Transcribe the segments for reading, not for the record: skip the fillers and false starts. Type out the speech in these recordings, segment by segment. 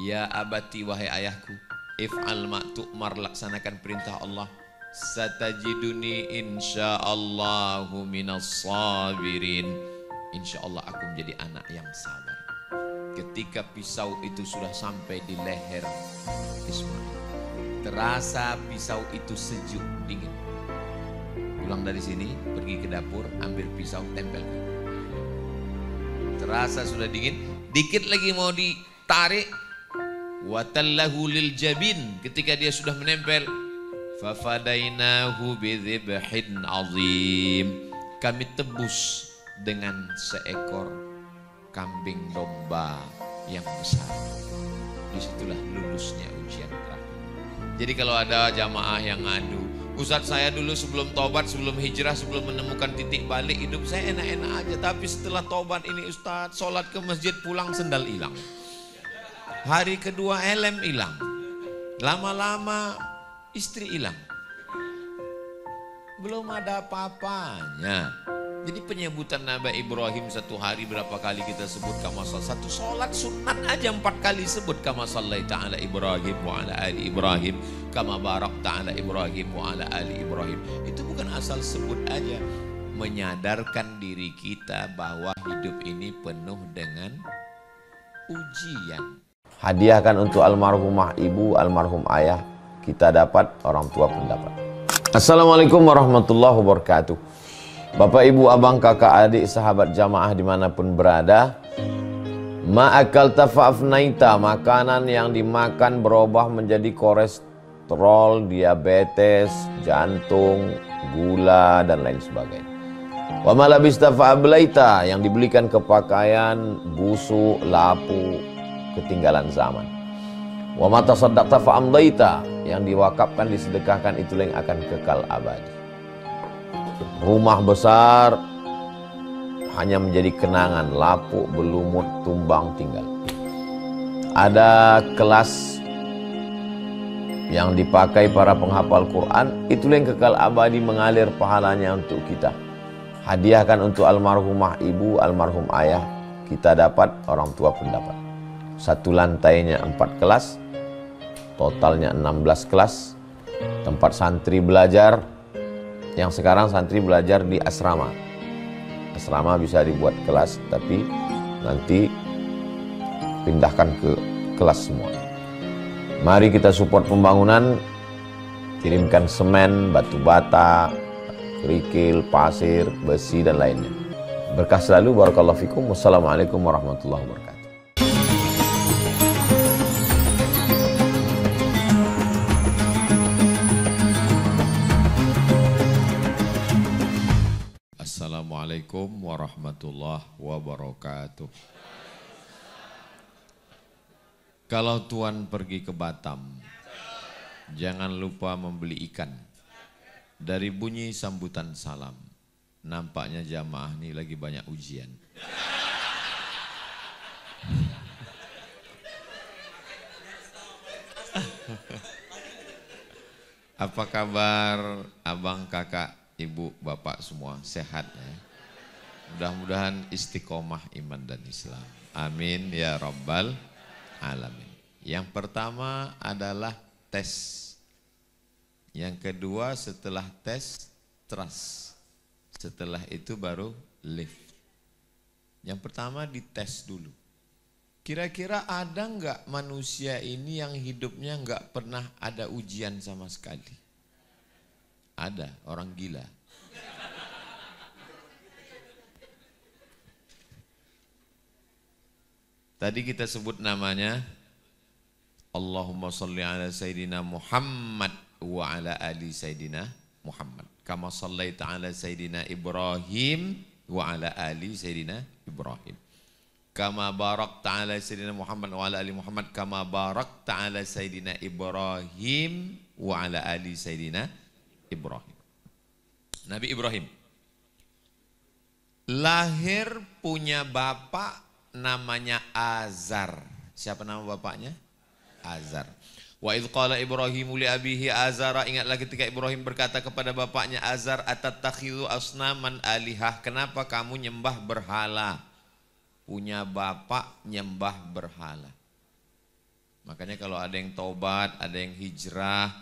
Ya abati, wahai ayahku, if'al ma tu'mar, laksanakan perintah Allah. Satajiduni insyaallahu minas sabirin. Insyaallah aku menjadi anak yang sabar. Ketika pisau itu sudah sampai di leher Ismail, terasa pisau itu sejuk, dingin. Pulang dari sini, pergi ke dapur, ambil pisau, tempel. Terasa sudah dingin, dikit lagi mau ditarik. Watallahu lil jabin, ketika dia sudah menempel, fafadainahu bidzibhin azim, kami tebus dengan seekor kambing domba yang besar. Disitulah lulusnya ujian terakhir. Jadi kalau ada jamaah yang ngadu, Ustadz saya dulu sebelum tobat, sebelum hijrah, sebelum menemukan titik balik hidup saya enak-enak aja, tapi setelah tobat ini Ustadz, sholat ke masjid, pulang sendal hilang, hari kedua helm hilang, lama-lama istri hilang, belum ada apa-apanya. Jadi penyebutan Nabi Ibrahim satu hari berapa kali kita sebut kama satu sholat sunat aja 4 kali sebut kama sallaita ala Ibrahim wa ala ali Ibrahim kama barakta ala Ibrahim wa ala ali Ibrahim. Itu bukan asal sebut aja, menyadarkan diri kita bahwa hidup ini penuh dengan ujian. Hadiahkan untuk almarhumah ibu, almarhum ayah, kita dapat, orang tua pun dapat. Assalamualaikum warahmatullahi wabarakatuh. Bapak, ibu, abang, kakak, adik, sahabat jamaah dimanapun berada, ma'akal tafa'afnaita, makanan yang dimakan berubah menjadi kolesterol, diabetes, jantung, gula, dan lain sebagainya. Wa malabista fa'ablaita, yang dibelikan ke pakaian, busuk, lapu, ketinggalan zaman. Wa mata saddaqta fa'amdaita, yang diwakafkan, disedekahkan, itulah yang akan kekal abadi. Rumah besar hanya menjadi kenangan, lapuk, berlumut, tumbang, tinggal. Ada kelas yang dipakai para penghafal Quran, itulah yang kekal abadi, mengalir pahalanya untuk kita. Hadiahkan untuk almarhumah ibu, almarhum ayah, kita dapat, orang tua pun dapat. Satu lantainya 4 kelas, totalnya 16 kelas, tempat santri belajar. Yang sekarang santri belajar di asrama. Asrama bisa dibuat kelas, tapi nanti pindahkan ke kelas semua. Mari kita support pembangunan, kirimkan semen, batu bata, kerikil, pasir, besi, dan lainnya. Berkah selalu, barakallahu fikum. Wassalamualaikum warahmatullahi wabarakatuh. Assalamualaikum warahmatullahi wabarakatuh. Kalau Tuan pergi ke Batam, jangan lupa membeli ikan. Dari bunyi sambutan salam, nampaknya jamaah ini lagi banyak ujian. Apa kabar abang, kakak, ibu, bapak semua sehat ya? Mudah-mudahan istiqomah iman dan Islam. Amin ya rabbal alamin. Yang pertama adalah tes. Yang kedua setelah tes, trust. Setelah itu baru live. Yang pertama dites dulu. Kira-kira ada nggak manusia ini yang hidupnya nggak pernah ada ujian sama sekali? Ada, orang gila. Tadi kita sebut namanya, Allahumma sholli ala Sayyidina Muhammad wa ala ali Sayyidina Muhammad. Kama shallaita ala Sayyidina Ibrahim wa ala ali Sayyidina Ibrahim. Kama barakta ala Sayyidina Muhammad wa ala ali Muhammad. Kama barakta ala Sayyidina Ibrahim wa ala ali Sayyidina Ibrahim. Nabi Ibrahim lahir punya bapak namanya Azar. Siapa nama bapaknya? Azar. Wa idh qala Ibrahimu li abihi Azara, ingatlah ketika Ibrahim berkata kepada bapaknya Azar, atattakhidhu asnaman alihah, kenapa kamu nyembah berhala? Punya bapak nyembah berhala. Makanya kalau ada yang tobat, ada yang hijrah,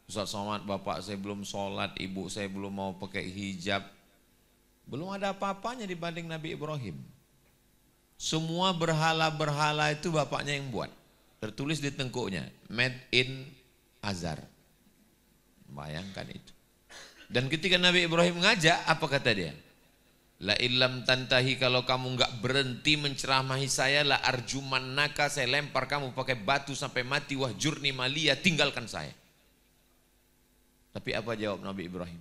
Ustaz Somad, bapak saya belum sholat, ibu saya belum mau pakai hijab, belum ada apa-apanya dibanding Nabi Ibrahim. Semua berhala-berhala itu bapaknya yang buat. Tertulis di tengkuknya, made in Azhar. Bayangkan itu. Dan ketika Nabi Ibrahim ngajak, apa kata dia? La illam tantahi, kalau kamu enggak berhenti menceramahi saya, la arjumannaka, saya lempar kamu pakai batu sampai mati, wahjurni maliya, tinggalkan saya. Tapi apa jawab Nabi Ibrahim?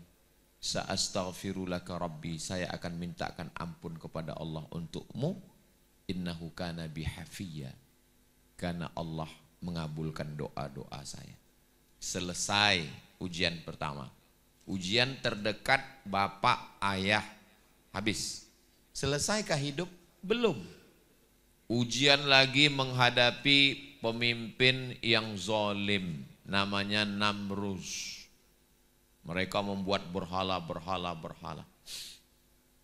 Sa'astaghfirulaka rabbi, saya akan mintakan ampun kepada Allah untukmu. Innahu kana bihafiyya, karena Allah mengabulkan doa-doa saya. Selesai ujian pertama. Ujian terdekat bapak, ayah, habis. Selesaikah hidup? Belum. Ujian lagi menghadapi pemimpin yang zalim, namanya Namrus. Mereka membuat berhala.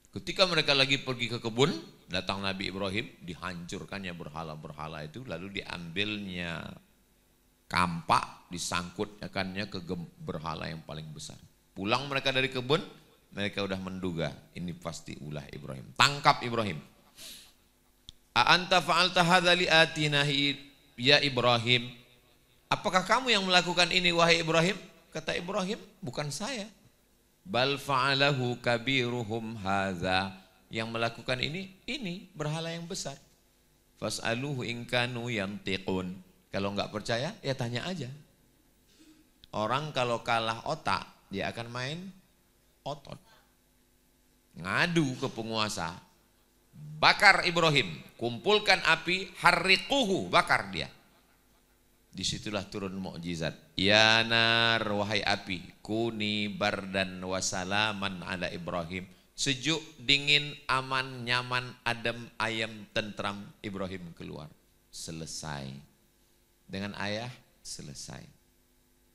Ketika mereka lagi pergi ke kebun, datang Nabi Ibrahim, dihancurkannya berhala-berhala itu, lalu diambilnya kampak, disangkutkannya ke berhala yang paling besar. Pulang mereka dari kebun, mereka udah menduga ini pasti ulah Ibrahim. Tangkap Ibrahim. A anta fa'alta hadza li atinahi ya Ibrahim? Apakah kamu yang melakukan ini wahai Ibrahim? Kata Ibrahim, bukan saya. Bal fa'alahu kabiruhum hadza. Yang melakukan ini berhala yang besar. Fas'aluhu in kanu yantiqun. Kalau enggak percaya, ya tanya aja. Orang kalau kalah otak, dia akan main otot. Ngadu ke penguasa. Bakar Ibrahim, kumpulkan api, harriquhu, bakar dia. Disitulah turun mukjizat. Ya nar, wahai api, kuni bardan wasalaman ala Ibrahim. Sejuk, dingin, aman, nyaman, adem, ayam, tentram. Ibrahim keluar. Selesai. Dengan ayah, selesai.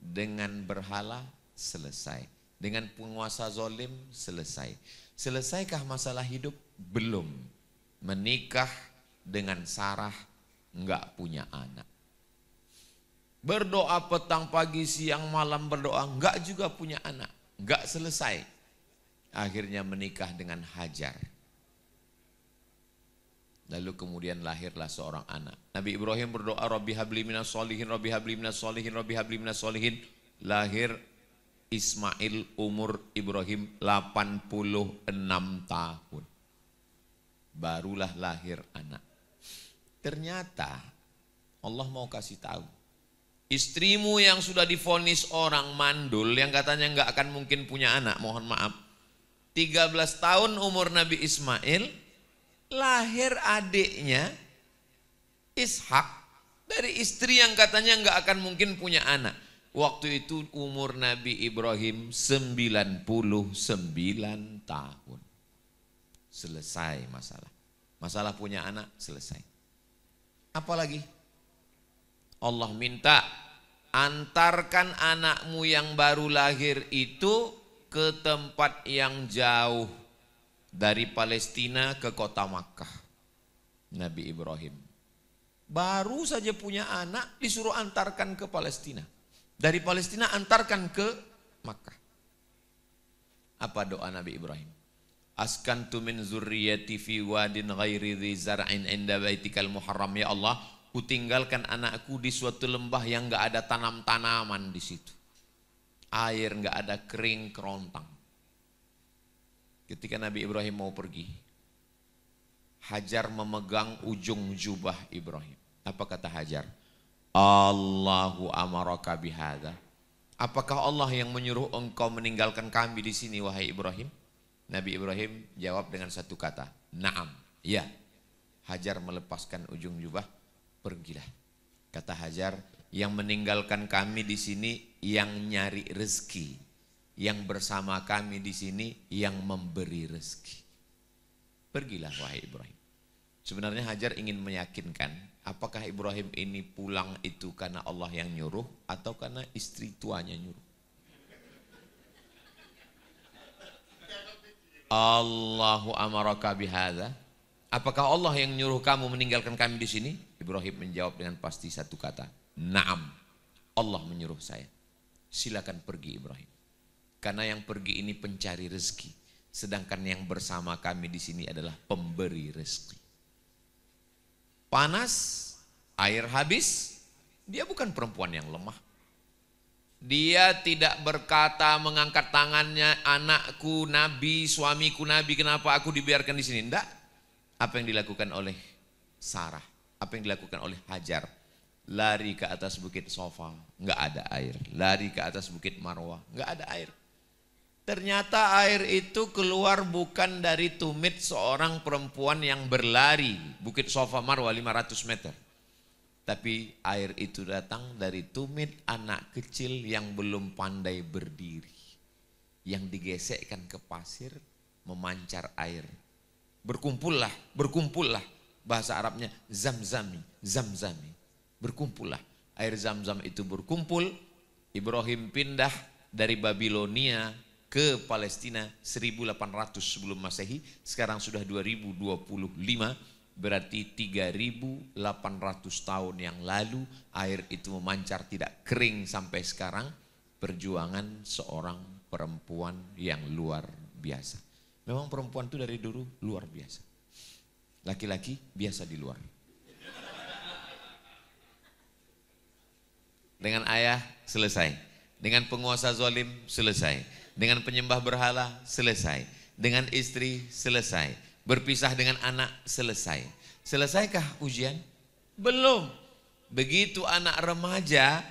Dengan berhala, selesai. Dengan penguasa zalim, selesai. Selesaikah masalah hidup? Belum. Menikah dengan Sarah, enggak punya anak. Berdoa petang, pagi, siang, malam berdoa, enggak juga punya anak. Enggak selesai. Akhirnya menikah dengan Hajar. Lalu kemudian lahirlah seorang anak. Nabi Ibrahim berdoa, Rabbi habli minas solihin, Rabbi habli minas solihin, Rabbi habli minas solihin. Lahir Ismail, umur Ibrahim 86 tahun. Barulah lahir anak. Ternyata Allah mau kasih tahu. Istrimu yang sudah divonis orang mandul, yang katanya enggak akan mungkin punya anak, mohon maaf. 13 tahun umur Nabi Ismail, lahir adiknya Ishak dari istri yang katanya enggak akan mungkin punya anak. Waktu itu umur Nabi Ibrahim 99 tahun. Selesai masalah. Masalah punya anak selesai. Apalagi? Allah minta, antarkan anakmu yang baru lahir itu ke tempat yang jauh dari Palestina ke kota Makkah. Nabi Ibrahim baru saja punya anak, disuruh antarkan ke Palestina. Dari Palestina antarkan ke Makkah. Apa doa Nabi Ibrahim? Askantu min zurriyati fi wadin ghairi dhi zar'in inda baitikal muharram. Ya Allah, kutinggalkan anakku di suatu lembah yang enggak ada tanam-tanaman di situ. Air enggak ada, kering kerontang. Ketika Nabi Ibrahim mau pergi, Hajar memegang ujung jubah Ibrahim. Apa kata Hajar? Allahu amaraka bihadza. Apakah Allah yang menyuruh engkau meninggalkan kami di sini wahai Ibrahim? Nabi Ibrahim jawab dengan satu kata, na'am, ya. Hajar melepaskan ujung jubah, pergilah. Kata Hajar, yang meninggalkan kami di sini yang nyari rezeki, yang bersama kami di sini yang memberi rezeki. Pergilah wahai Ibrahim. Sebenarnya Hajar ingin meyakinkan, apakah Ibrahim ini pulang itu karena Allah yang nyuruh atau karena istri tuanya nyuruh. Allahu amaraka bihadza. Apakah Allah yang nyuruh kamu meninggalkan kami di sini? Ibrahim menjawab dengan pasti satu kata, "Naam." Allah menyuruh saya. Silakan pergi Ibrahim. Karena yang pergi ini pencari rezeki, sedangkan yang bersama kami di sini adalah pemberi rezeki. Panas, air habis, dia bukan perempuan yang lemah. Dia tidak berkata mengangkat tangannya, anakku nabi, suamiku nabi, kenapa aku dibiarkan di sini? Enggak. Apa yang dilakukan oleh Sarah, apa yang dilakukan oleh Hajar? Lari ke atas bukit Sofa, enggak ada air. Lari ke atas bukit Marwah, enggak ada air. Ternyata air itu keluar bukan dari tumit seorang perempuan yang berlari bukit Sofa Marwah 500 meter. Tapi air itu datang dari tumit anak kecil yang belum pandai berdiri. Yang digesekkan ke pasir, memancar air. Berkumpullah, berkumpullah. Bahasa Arabnya zamzami, zamzami. Berkumpullah. Air zam-zam itu berkumpul. Ibrahim pindah dari Babilonia ke Palestina 1800 sebelum Masehi. Sekarang sudah 2025. Berarti 3.800 tahun yang lalu air itu memancar tidak kering sampai sekarang. Perjuangan seorang perempuan yang luar biasa. Memang perempuan itu dari dulu luar biasa. Laki-laki biasa di luar. Dengan ayah selesai. Dengan penguasa zalim selesai. Dengan penyembah berhala selesai. Dengan istri selesai. Berpisah dengan anak selesai. Selesaikkah ujian? Belum. Begitu anak remaja,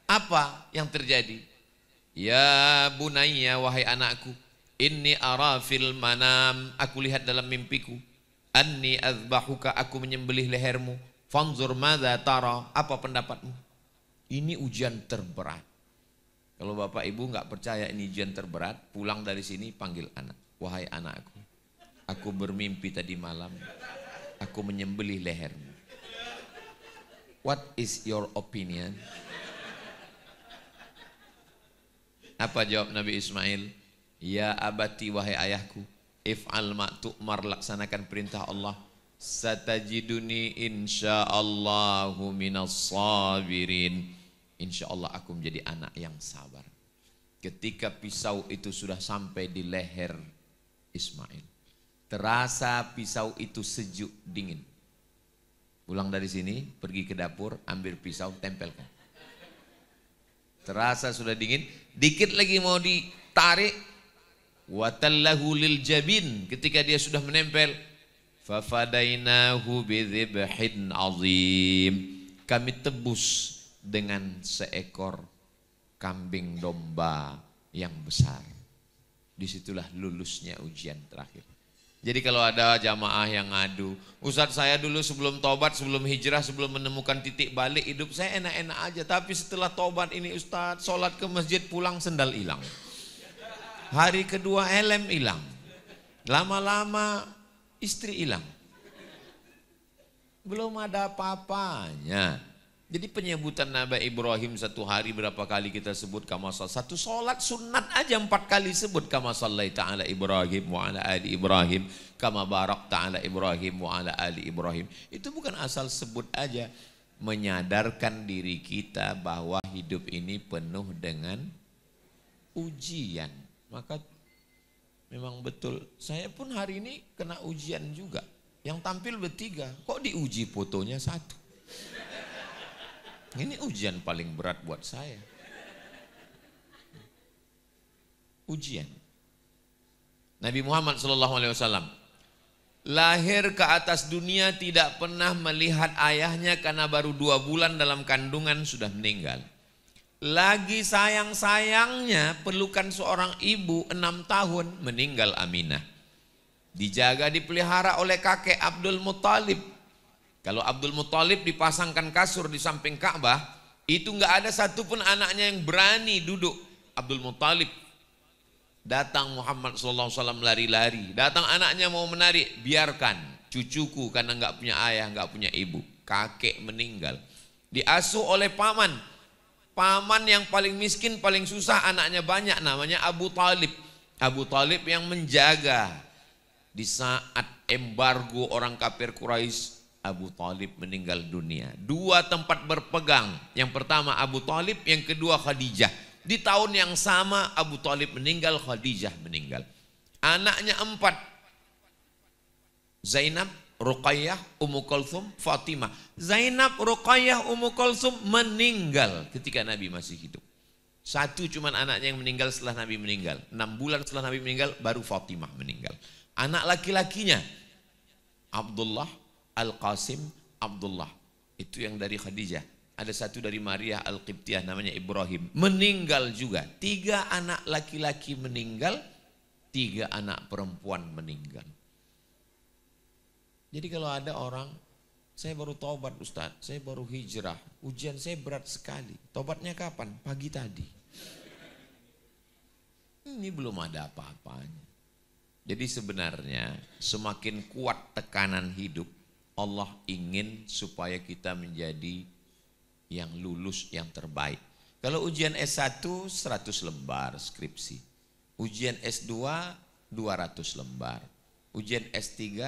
apa yang terjadi? Ya bunayya, wahai anakku, inni ara fil manam, aku lihat dalam mimpiku, anni azbahuka, aku menyembelih lehermu, fanzur madza tara, apa pendapatmu? Ini ujian terberat. Kalau bapak ibu nggak percaya ini ujian terberat, pulang dari sini panggil anak, wahai anakku, aku bermimpi tadi malam, aku menyembelih lehermu. What is your opinion? Apa jawab Nabi Ismail? Ya abati, wahai ayahku, if'al ma tu'mar, laksanakan perintah Allah. Satajiduni insyaallahu minas sabirin. Insyaallah aku menjadi anak yang sabar. Ketika pisau itu sudah sampai di leher Ismail, terasa pisau itu sejuk dingin. Pulang dari sini, pergi ke dapur, ambil pisau, tempelkan. Terasa sudah dingin, dikit lagi mau ditarik, watallahu lil jabin, ketika dia sudah menempel, fafadainahu bidzibhin azim, kami tebus dengan seekor kambing domba yang besar. Disitulah lulusnya ujian terakhir. Jadi kalau ada jamaah yang ngadu, Ustadz saya dulu sebelum tobat, sebelum hijrah, sebelum menemukan titik balik hidup saya enak-enak aja, tapi setelah tobat ini Ustadz, sholat ke masjid pulang sendal hilang, hari kedua helm hilang, lama-lama istri hilang, belum ada apa-apanya. Jadi penyebutan Nabi Ibrahim satu hari berapa kali kita sebut kama shalla, satu sholat sunat aja 4 kali sebut kama shallaita ala Ibrahim wa ala ali Ibrahim kama barakta ala Ibrahim wa ala ali Ibrahim. Itu bukan asal sebut aja, menyadarkan diri kita bahwa hidup ini penuh dengan ujian. Maka memang betul, saya pun hari ini kena ujian juga. Yang tampil bertiga, kok diuji fotonya satu? Ini ujian paling berat buat saya. Ujian. Nabi Muhammad SAW lahir ke atas dunia tidak pernah melihat ayahnya karena baru 2 bulan dalam kandungan sudah meninggal. Lagi sayang-sayangnya pelukan seorang ibu 6 tahun meninggal Aminah. Dijaga dipelihara oleh kakek Abdul Muttalib. Kalau Abdul Muttalib dipasangkan kasur di samping Ka'bah, itu nggak ada satupun anaknya yang berani duduk. Abdul Muttalib datang, Muhammad SAW lari-lari, datang anaknya mau menarik, biarkan cucuku karena nggak punya ayah, nggak punya ibu, kakek meninggal, diasuh oleh paman yang paling miskin, paling susah, anaknya banyak, namanya Abu Talib. Abu Talib yang menjaga di saat embargo orang kafir Quraisy. Abu Talib meninggal dunia. Dua tempat berpegang. Yang pertama Abu Talib, yang kedua Khadijah. Di tahun yang sama Abu Talib meninggal, Khadijah meninggal. Anaknya 4. Zainab, Ruqayyah, Ummu Kulthum, Fatimah. Zainab, Ruqayyah, Ummu Kulthum meninggal ketika Nabi masih hidup. Satu cuman anaknya yang meninggal setelah Nabi meninggal. 6 bulan setelah Nabi meninggal baru Fatimah meninggal. Anak laki-lakinya Abdullah, Al-Qasim, Abdullah. Itu yang dari Khadijah. Ada satu dari Maria Al-Qibtiyah namanya Ibrahim. Meninggal juga. 3 anak laki-laki meninggal, 3 anak perempuan meninggal. Jadi kalau ada orang, saya baru taubat Ustaz, saya baru hijrah, ujian saya berat sekali. Taubatnya kapan? Pagi tadi. Ini belum ada apa-apanya. Jadi sebenarnya semakin kuat tekanan hidup, Allah ingin supaya kita menjadi yang lulus yang terbaik. Kalau ujian S1 100 lembar skripsi. Ujian S2 200 lembar. Ujian S3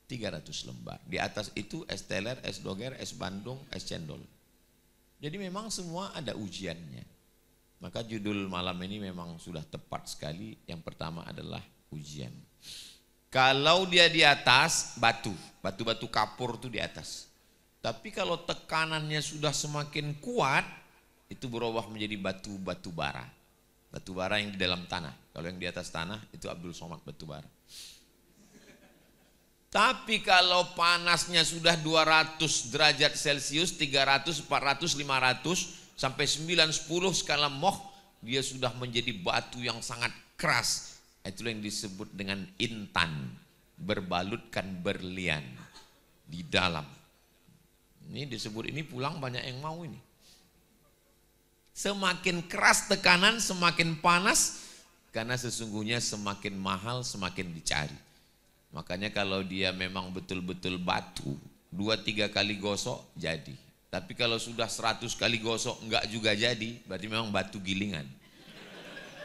300 lembar. Di atas itu S teler, S doger, S Bandung, S cendol. Jadi memang semua ada ujiannya. Maka judul malam ini memang sudah tepat sekali. Yang pertama adalah ujian. Kalau dia di atas, batu-batu kapur itu di atas. Tapi kalau tekanannya sudah semakin kuat, itu berubah menjadi batu-batu bara. Batu bara yang di dalam tanah. Kalau yang di atas tanah itu Abdul Somad batu bara. Tapi kalau panasnya sudah 200 derajat Celcius, 300, 400, 500, sampai 9, 10 skala Mohs, dia sudah menjadi batu yang sangat keras. Itulah yang disebut dengan intan, berbalutkan berlian di dalam. Ini disebut, ini pulang banyak yang mau ini. Semakin keras tekanan, semakin panas, karena sesungguhnya semakin mahal, semakin dicari. Makanya kalau dia memang betul-betul batu, 2-3 kali gosok jadi. Tapi kalau sudah 100 kali gosok enggak juga jadi, berarti memang batu gilingan.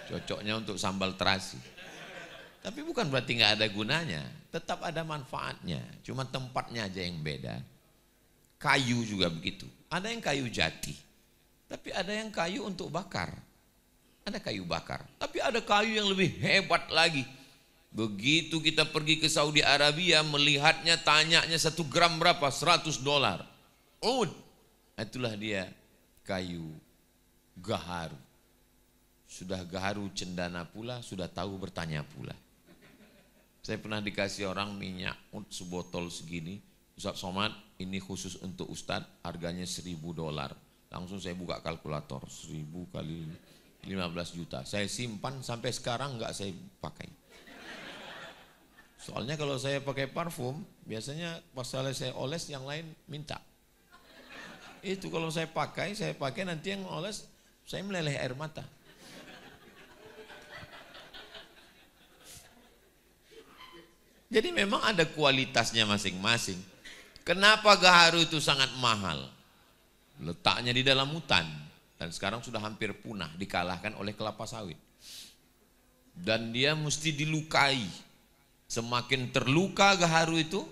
Cocoknya untuk sambal terasi. Tapi bukan berarti enggak ada gunanya, tetap ada manfaatnya. Cuma tempatnya aja yang beda. Kayu juga begitu. Ada yang kayu jati, tapi ada yang kayu untuk bakar. Ada kayu bakar, tapi ada kayu yang lebih hebat lagi. Begitu kita pergi ke Saudi Arabia, melihatnya, tanyanya 1 gram berapa? $100. Itulah dia kayu gaharu. Sudah gaharu cendana pula, sudah tahu bertanya pula. Saya pernah dikasih orang minyak sebotol segini. Ustaz Somad, ini khusus untuk Ustaz, harganya $1.000. Langsung saya buka kalkulator, 1.000 kali 15 juta. Saya simpan sampai sekarang enggak saya pakai. Soalnya kalau saya pakai parfum, biasanya pas saya oles yang lain minta. Itu kalau saya pakai nanti yang oles, saya meleleh air mata. Jadi memang ada kualitasnya masing-masing. Kenapa gaharu itu sangat mahal? Letaknya di dalam hutan. Dan sekarang sudah hampir punah, dikalahkan oleh kelapa sawit. Dan dia mesti dilukai. Semakin terluka gaharu itu,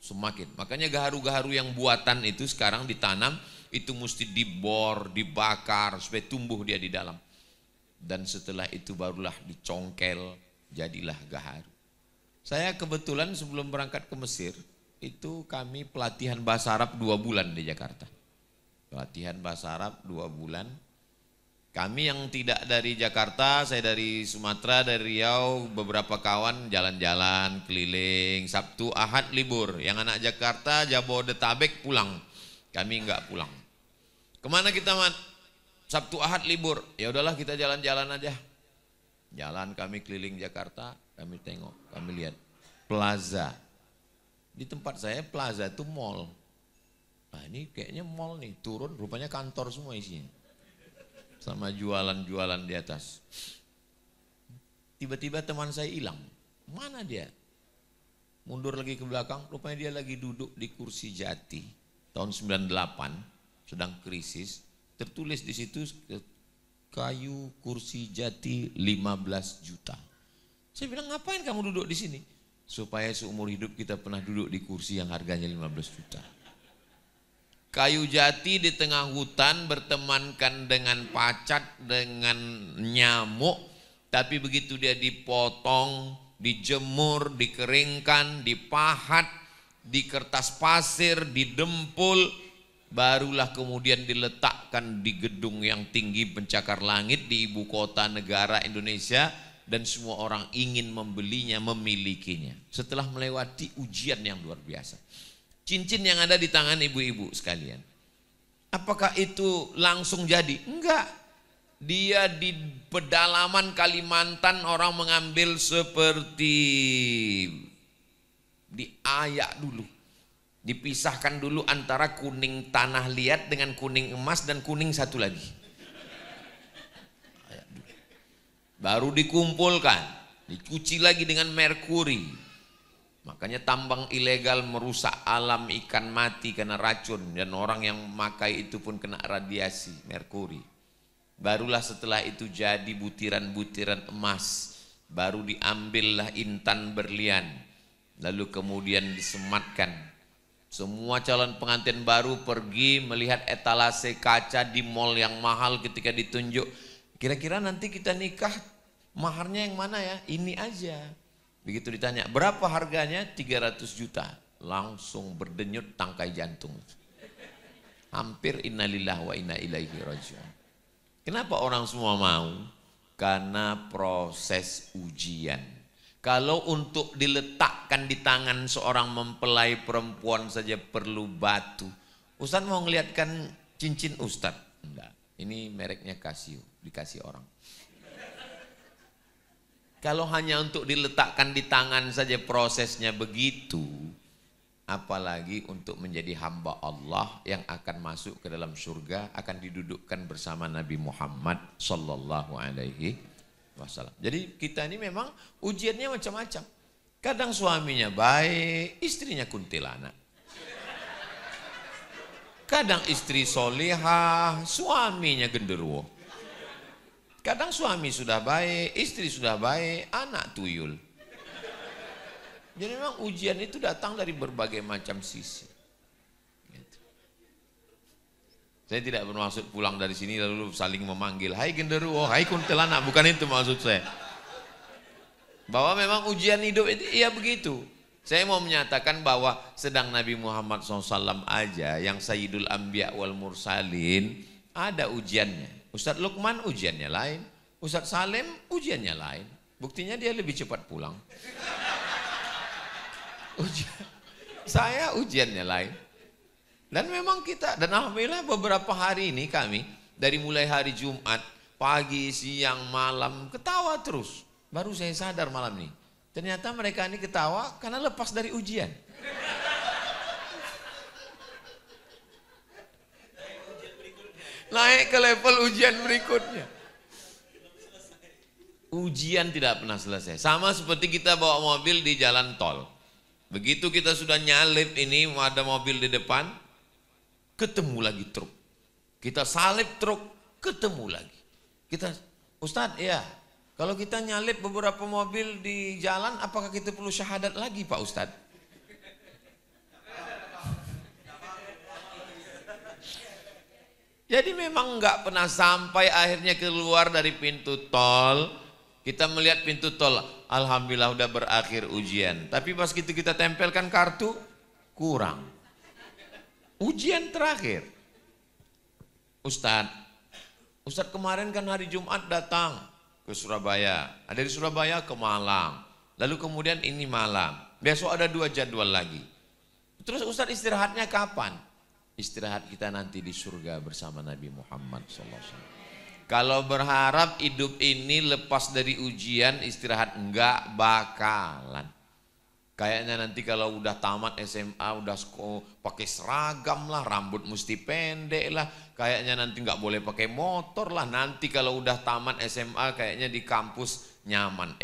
semakin. Makanya gaharu-gaharu yang buatan itu sekarang ditanam, itu mesti dibor, dibakar, supaya tumbuh dia di dalam. Dan setelah itu barulah dicongkel, jadilah gaharu. Saya kebetulan sebelum berangkat ke Mesir, itu kami pelatihan bahasa Arab 2 bulan di Jakarta. Pelatihan bahasa Arab 2 bulan. Kami yang tidak dari Jakarta, saya dari Sumatera, dari Riau, beberapa kawan jalan-jalan, keliling, Sabtu, Ahad libur. Yang anak Jakarta, Jabodetabek pulang. Kami enggak pulang. Kemana kita, Mat? Sabtu, Ahad libur. Ya udahlah kita jalan-jalan aja. Jalan kami keliling Jakarta, kami tengok, kami lihat. Plaza. Di tempat saya plaza itu mall. Nah ini kayaknya mall nih, turun rupanya kantor semua isinya. Sama jualan-jualan di atas. Tiba-tiba teman saya hilang. Mana dia? Mundur lagi ke belakang, rupanya dia lagi duduk di kursi jati. Tahun 98, sedang krisis. Tertulis di situ kayu kursi jati 15 juta. Saya bilang, ngapain kamu duduk di sini? supaya seumur hidup kita pernah duduk di kursi yang harganya 15 juta. Kayu jati di tengah hutan bertemankan dengan pacat, dengan nyamuk, tapi begitu dia dipotong, dijemur, dikeringkan, dipahat, di kertas pasir, didempul, barulah kemudian diletakkan di gedung yang tinggi pencakar langit di ibu kota negara Indonesia, dan semua orang ingin membelinya, memilikinya. Setelah melewati ujian yang luar biasa. Cincin yang ada di tangan ibu-ibu sekalian, apakah itu langsung jadi? Enggak. Dia di pedalaman Kalimantan orang mengambil seperti diayak dulu. Dipisahkan dulu antara kuning tanah liat dengan kuning emas dan kuning satu lagi. Baru dikumpulkan, dicuci lagi dengan merkuri. Makanya tambang ilegal merusak alam, ikan mati karena racun, dan orang yang memakai itu pun kena radiasi merkuri. Barulah setelah itu jadi butiran-butiran emas, baru diambillah intan berlian, lalu kemudian disematkan. Semua calon pengantin baru pergi melihat etalase kaca di mall yang mahal, ketika ditunjuk, kira-kira nanti kita nikah maharnya yang mana ya? Ini aja. Begitu ditanya, berapa harganya? 300 juta. Langsung berdenyut tangkai jantung. Hampir innalillahi wa inna ilaihi raji'un. Kenapa orang semua mau? Karena proses ujian. Kalau untuk diletakkan di tangan seorang mempelai perempuan saja perlu batu. Ustaz mau ngeliatkan cincin Ustaz? Enggak, ini mereknya Casio, dikasih orang. Kalau hanya untuk diletakkan di tangan saja prosesnya begitu, apalagi untuk menjadi hamba Allah yang akan masuk ke dalam surga, akan didudukkan bersama Nabi Muhammad sallallahu alaihi wasallam. Jadi kita ini memang ujiannya macam-macam. Kadang suaminya baik, istrinya kuntilanak. Kadang istri solihah, suaminya genderuwo. Kadang suami sudah baik, istri sudah baik, anak tuyul. Jadi memang ujian itu datang dari berbagai macam sisi. Gitu. Saya tidak bermaksud pulang dari sini lalu saling memanggil, hai genderuwo, hai kuntilanak, bukan itu maksud saya. Bahwa memang ujian hidup itu iya begitu. Saya mau menyatakan bahwa sedang Nabi Muhammad SAW aja, yang Sayyidul Anbiya wal Mursalin, ada ujiannya. Ustadz Lukman ujiannya lain, Ustadz Salim ujiannya lain. Buktinya dia lebih cepat pulang. Saya ujiannya lain. Dan memang kita, dan alhamdulillah beberapa hari ini kami, dari mulai hari Jumat, pagi, siang, malam, ketawa terus. Baru saya sadar malam ini, ternyata mereka ini ketawa karena lepas dari ujian. Naik ke level ujian berikutnya. Ujian tidak pernah selesai. Sama seperti kita bawa mobil di jalan tol. Begitu kita sudah nyalip ini, ada mobil di depan, ketemu lagi truk. Kita salip truk, ketemu lagi. Kita, Ustadz ya, kalau kita nyalip beberapa mobil di jalan, apakah kita perlu syahadat lagi Pak Ustadz? Jadi memang nggak pernah sampai akhirnya keluar dari pintu tol. Kita melihat pintu tol, alhamdulillah udah berakhir ujian. Tapi pas gitu kita tempelkan kartu, kurang. Ujian terakhir. Ustadz kemarin kan hari Jumat datang ke Surabaya. Ada di Surabaya ke Malang. Lalu kemudian ini malam. Besok ada 2 jadwal lagi. Terus Ustadz istirahatnya kapan? Istirahat kita nanti di surga bersama Nabi Muhammad SAW. Kalau berharap hidup ini lepas dari ujian, istirahat enggak bakalan. Kayaknya nanti kalau udah tamat SMA, udah pakai seragam lah, rambut mesti pendek lah. Kayaknya nanti enggak boleh pakai motor lah. Nanti kalau udah tamat SMA, kayaknya di kampus nyaman.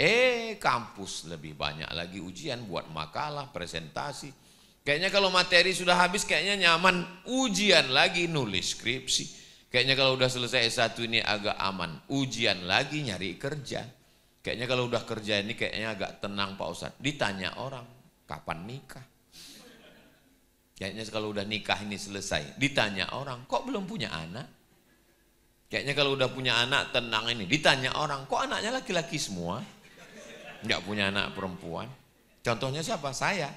Kampus lebih banyak lagi ujian buat makalah, presentasi. Kayaknya kalau materi sudah habis kayaknya nyaman, ujian lagi nulis skripsi. Kayaknya kalau udah selesai S1 ini agak aman, ujian lagi nyari kerja. Kayaknya kalau udah kerja ini kayaknya agak tenang Pak Ustadz. Ditanya orang, kapan nikah? Kayaknya kalau udah nikah ini selesai. Ditanya orang, kok belum punya anak? Kayaknya kalau udah punya anak tenang ini. Ditanya orang, kok anaknya laki-laki semua? Nggak punya anak perempuan. Contohnya siapa? Saya.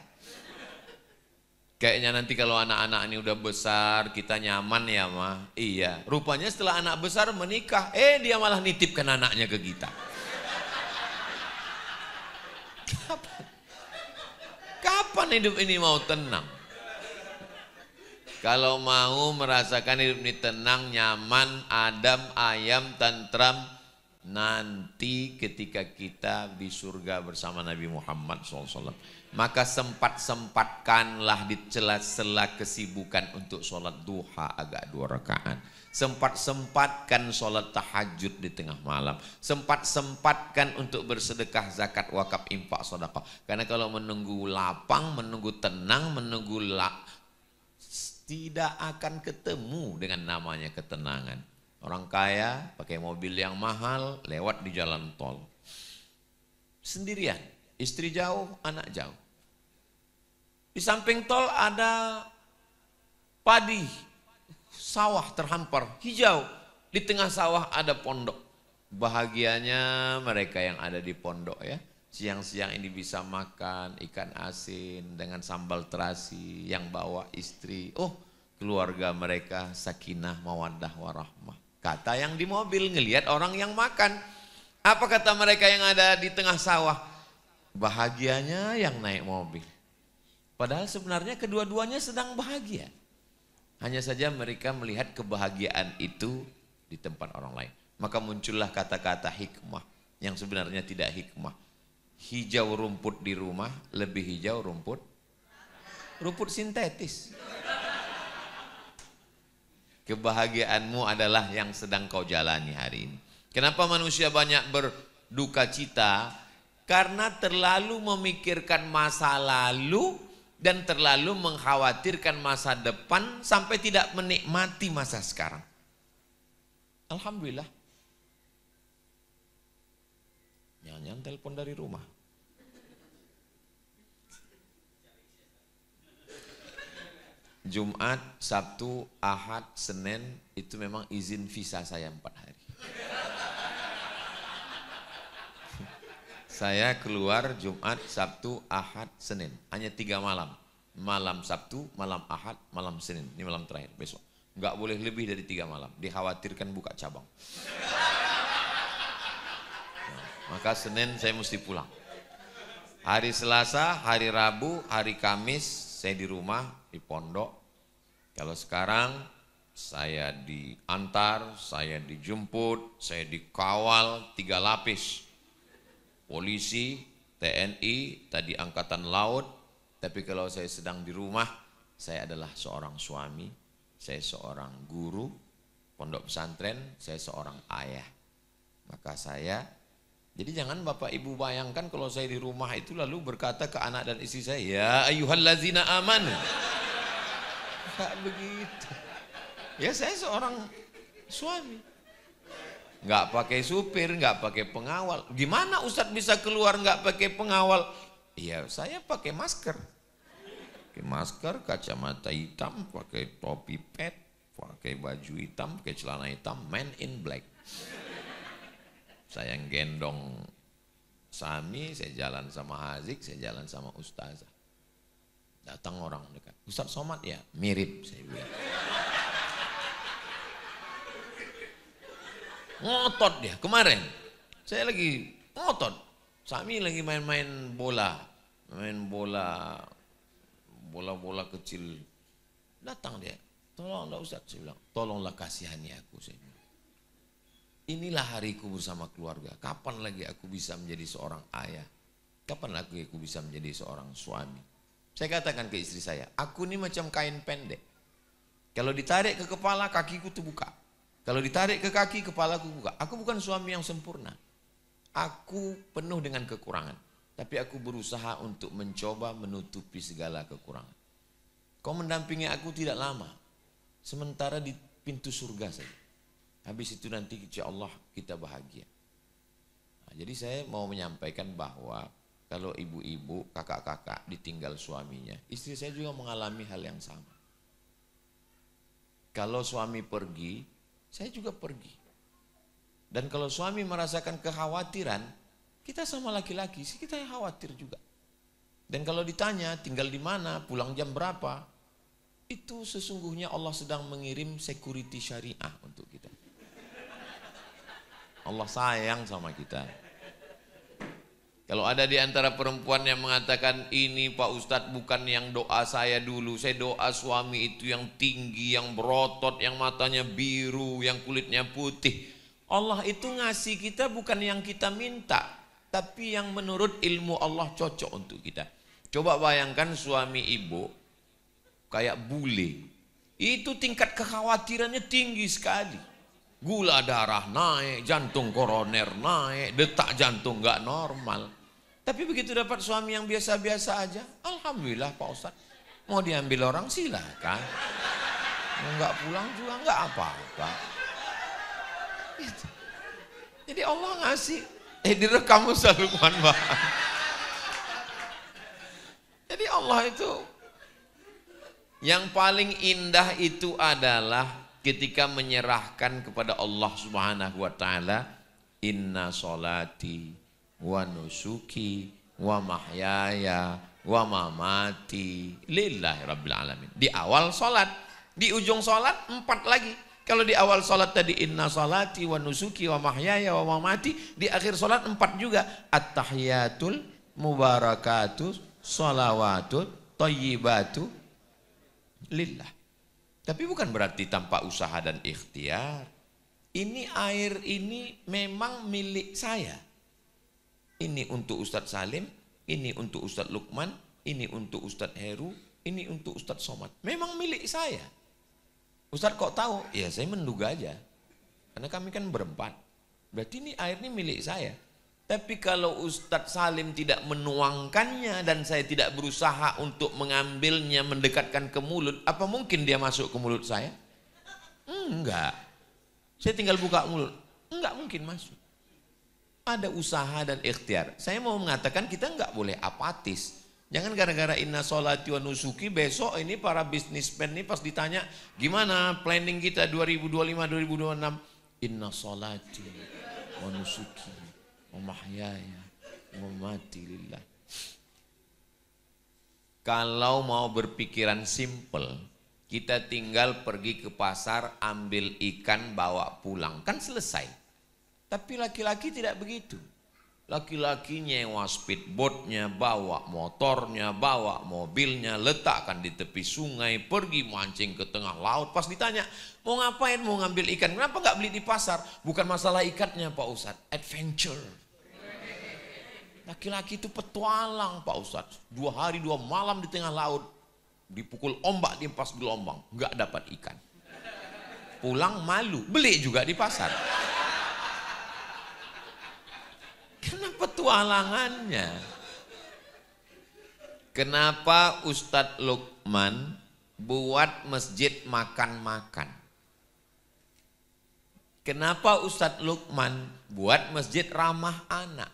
Kayaknya nanti kalau anak-anak ini udah besar, kita nyaman ya mah. Iya, rupanya setelah anak besar menikah, dia malah nitipkan anaknya ke kita. Kapan hidup ini mau tenang? Kalau mau merasakan hidup ini tenang, nyaman, adem, ayam, tentram, nanti ketika kita di surga bersama Nabi Muhammad SAW, maka sempat-sempatkanlah di sela-sela kesibukan untuk sholat duha agak 2 rakaat. Sempat-sempatkan sholat tahajud di tengah malam. Sempat-sempatkan untuk bersedekah, zakat, wakaf, infak, sedekah. Karena kalau menunggu lapang, menunggu tenang, menunggu tidak akan ketemu dengan namanya ketenangan. Orang kaya pakai mobil yang mahal lewat di jalan tol. Sendirian, istri jauh, anak jauh. Di samping tol ada padi, sawah terhampar, hijau. Di tengah sawah ada pondok. Bahagianya mereka yang ada di pondok ya. Siang-siang ini bisa makan ikan asin dengan sambal terasi yang bawa istri. Oh, keluarga mereka sakinah, mawaddah, warahmah. Kata yang di mobil ngelihat orang yang makan. Apa kata mereka yang ada di tengah sawah? Bahagianya yang naik mobil. Padahal sebenarnya kedua-duanya sedang bahagia. Hanya saja mereka melihat kebahagiaan itu di tempat orang lain. Maka muncullah kata-kata hikmah yang sebenarnya tidak hikmah. Hijau rumput di rumah, lebih hijau rumput sintetis. Kebahagiaanmu adalah yang sedang kau jalani hari ini. Kenapa manusia banyak berduka cita? Karena terlalu memikirkan masa lalu dan terlalu mengkhawatirkan masa depan sampai tidak menikmati masa sekarang. Alhamdulillah. Jangan telepon dari rumah. Jumat, Sabtu, Ahad, Senin itu memang izin visa saya 4 hari. Saya keluar Jumat, Sabtu, Ahad, Senin. Hanya 3 malam. Malam Sabtu, malam Ahad, malam Senin. Ini malam terakhir besok. Enggak boleh lebih dari 3 malam. Dikhawatirkan buka cabang. Maka Senin saya mesti pulang. Hari Selasa, hari Rabu, hari Kamis saya di rumah, di pondok. Kalau sekarang saya diantar, saya dijemput, saya dikawal 3 lapis. Polisi, TNI, tadi Angkatan Laut. Tapi kalau saya sedang di rumah, saya adalah seorang suami, saya seorang guru, pondok pesantren, saya seorang ayah. Maka jadi jangan Bapak Ibu bayangkan kalau saya di rumah itu lalu berkata ke anak dan istri saya, ya ayyuhallazina amanu. Enggak begitu. Ya saya seorang suami. Enggak pakai supir, enggak pakai pengawal. Gimana Ustadz bisa keluar enggak pakai pengawal? Iya, saya pakai masker. Pakai masker, kacamata hitam, pakai topi pet, pakai baju hitam, pakai celana hitam, man in black. Saya gendong Sami, saya jalan sama Hazik, saya jalan sama Ustazah. Datang orang dekat, Ustadz Somad ya? Mirip, saya bilang. Ngotot dia, kemarin saya lagi ngotot. Sami lagi main-main bola, bola kecil. Datang dia, tolonglah Ustadz, saya bilang, tolonglah kasihani aku, saya bilang. Inilah hariku bersama keluarga. Kapan lagi aku bisa menjadi seorang ayah? Kapan lagi aku bisa menjadi seorang suami? Saya katakan ke istri saya, aku ini macam kain pendek. Kalau ditarik ke kepala, kakiku terbuka. Kalau ditarik ke kaki, kepalaku buka. Aku bukan suami yang sempurna. Aku penuh dengan kekurangan. Tapi aku berusaha untuk mencoba menutupi segala kekurangan. Kau mendampingi aku tidak lama. Sementara di pintu surga saja. Habis itu nanti insya Allah kita bahagia. Nah, jadi saya mau menyampaikan bahwa kalau ibu-ibu, kakak-kakak ditinggal suaminya, istri saya juga mengalami hal yang sama. Kalau suami pergi, saya juga pergi. Dan kalau suami merasakan kekhawatiran, kita sama laki-laki sih kita yang khawatir juga. Dan kalau ditanya tinggal di mana, pulang jam berapa, itu sesungguhnya Allah sedang mengirim security syariah untuk kita. Allah sayang sama kita. Kalau ada di antara perempuan yang mengatakan, ini Pak Ustadz bukan yang doa saya dulu, saya doa suami itu yang tinggi, yang berotot, yang matanya biru, yang kulitnya putih. Allah itu ngasih kita bukan yang kita minta, tapi yang menurut ilmu Allah cocok untuk kita. Coba bayangkan suami ibu kayak bule, itu tingkat kekhawatirannya tinggi sekali. Gula darah naik, jantung koroner naik, detak jantung nggak normal. Tapi begitu dapat suami yang biasa-biasa aja, alhamdulillah Pak Ustadz. Mau diambil orang silakan, mau nggak pulang juga nggak apa-apa. Gitu. Jadi Allah ngasih, direkam Ustadz Lukman Bang. Jadi Allah itu yang paling indah itu adalah ketika menyerahkan kepada Allah Subhanahu wa taala, inna sholati wa nusuki wa mahyaya wa mamati lillahi rabbil alamin. Di awal salat, di ujung salat 4 lagi. Kalau di awal salat tadi inna sholati wa nusuki wa mahyaya wa mamati, di akhir salat 4 juga. At-tahiyatul mubarakatus sholawatut thayyibatu lillah. Tapi bukan berarti tanpa usaha dan ikhtiar. Ini air ini memang milik saya. Ini untuk Ustadz Salim, ini untuk Ustadz Lukman, ini untuk Ustadz Heru, ini untuk Ustadz Somad. Memang milik saya. Ustadz kok tahu? Ya saya menduga aja. Karena kami kan berempat. Berarti ini air ini milik saya. Tapi kalau Ustadz Salim tidak menuangkannya dan saya tidak berusaha untuk mengambilnya, mendekatkan ke mulut, apa mungkin dia masuk ke mulut saya? Enggak. Saya tinggal buka mulut. Enggak mungkin masuk. Ada usaha dan ikhtiar. Saya mau mengatakan kita enggak boleh apatis. Jangan gara-gara inna sholati wa nusuki, besok ini para bisnismen ini pas ditanya, gimana planning kita 2025-2026? Inna sholati wa nusuki wa mahyaya wa mamati lillah. Kalau mau berpikiran simple, kita tinggal pergi ke pasar, ambil ikan, bawa pulang, kan selesai. Tapi laki-laki tidak begitu. Laki-laki nyewa speedboatnya, bawa motornya, bawa mobilnya, letakkan di tepi sungai, pergi mancing ke tengah laut. Pas ditanya, mau ngapain, mau ngambil ikan, kenapa nggak beli di pasar? Bukan masalah ikannya Pak Ustadz, adventure. Laki-laki itu petualang Pak Ustadz. 2 hari 2 malam di tengah laut, dipukul ombak, diempas gelombang, nggak dapat ikan. Pulang malu, beli juga di pasar. Karena petualangannya. Kenapa Ustadz Lukman buat masjid makan-makan? Kenapa Ustadz Lukman buat masjid ramah anak?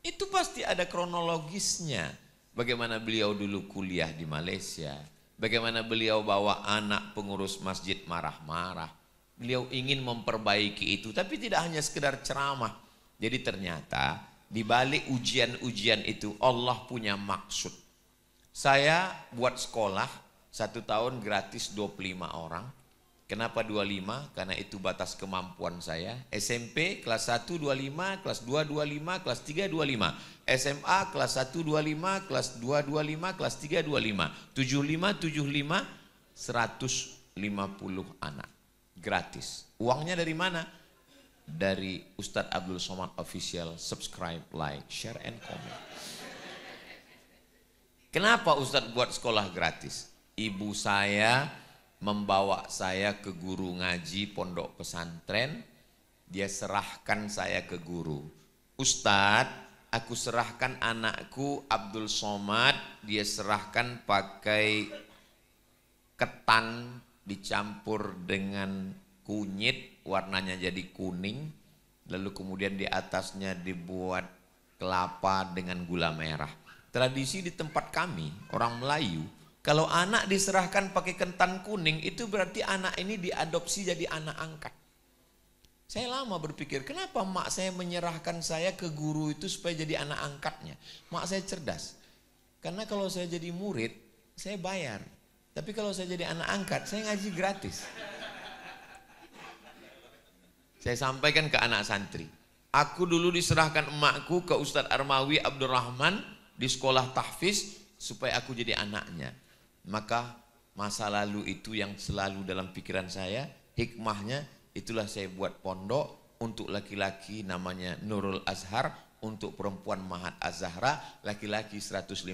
Itu pasti ada kronologisnya. Bagaimana beliau dulu kuliah di Malaysia. Bagaimana beliau bawa anak pengurus masjid marah-marah. Beliau ingin memperbaiki itu. Tapi tidak hanya sekedar ceramah. Jadi ternyata di balik ujian-ujian itu Allah punya maksud. Saya buat sekolah 1 tahun gratis 25 orang. Kenapa 25? Karena itu batas kemampuan saya. SMP kelas 1 25, kelas 2 25, kelas 3 25. SMA kelas 1 25, kelas 2 25, kelas 3 25. 75 75 150 anak. Gratis. Uangnya dari mana? Dari Ustadz Abdul Somad Official. Subscribe, like, share, and comment. Kenapa Ustadz buat sekolah gratis? Ibu saya membawa saya ke guru ngaji pondok pesantren. Dia serahkan saya ke guru. Ustadz, aku serahkan anakku Abdul Somad. Dia serahkan pakai ketan dicampur dengan kunyit, warnanya jadi kuning, lalu kemudian di atasnya dibuat kelapa dengan gula merah. Tradisi di tempat kami, orang Melayu, kalau anak diserahkan pakai ketan kuning, itu berarti anak ini diadopsi jadi anak angkat. Saya lama berpikir, kenapa mak saya menyerahkan saya ke guru itu supaya jadi anak angkatnya? Mak saya cerdas. Karena kalau saya jadi murid, saya bayar. Tapi kalau saya jadi anak angkat, saya ngaji gratis. Saya sampaikan ke anak santri. Aku dulu diserahkan emakku ke Ustadz Armawi Abdurrahman di sekolah tahfiz supaya aku jadi anaknya. Maka masa lalu itu yang selalu dalam pikiran saya, hikmahnya, itulah saya buat pondok untuk laki-laki namanya Nurul Azhar, untuk perempuan Mahat Az-Zahra, laki-laki 150,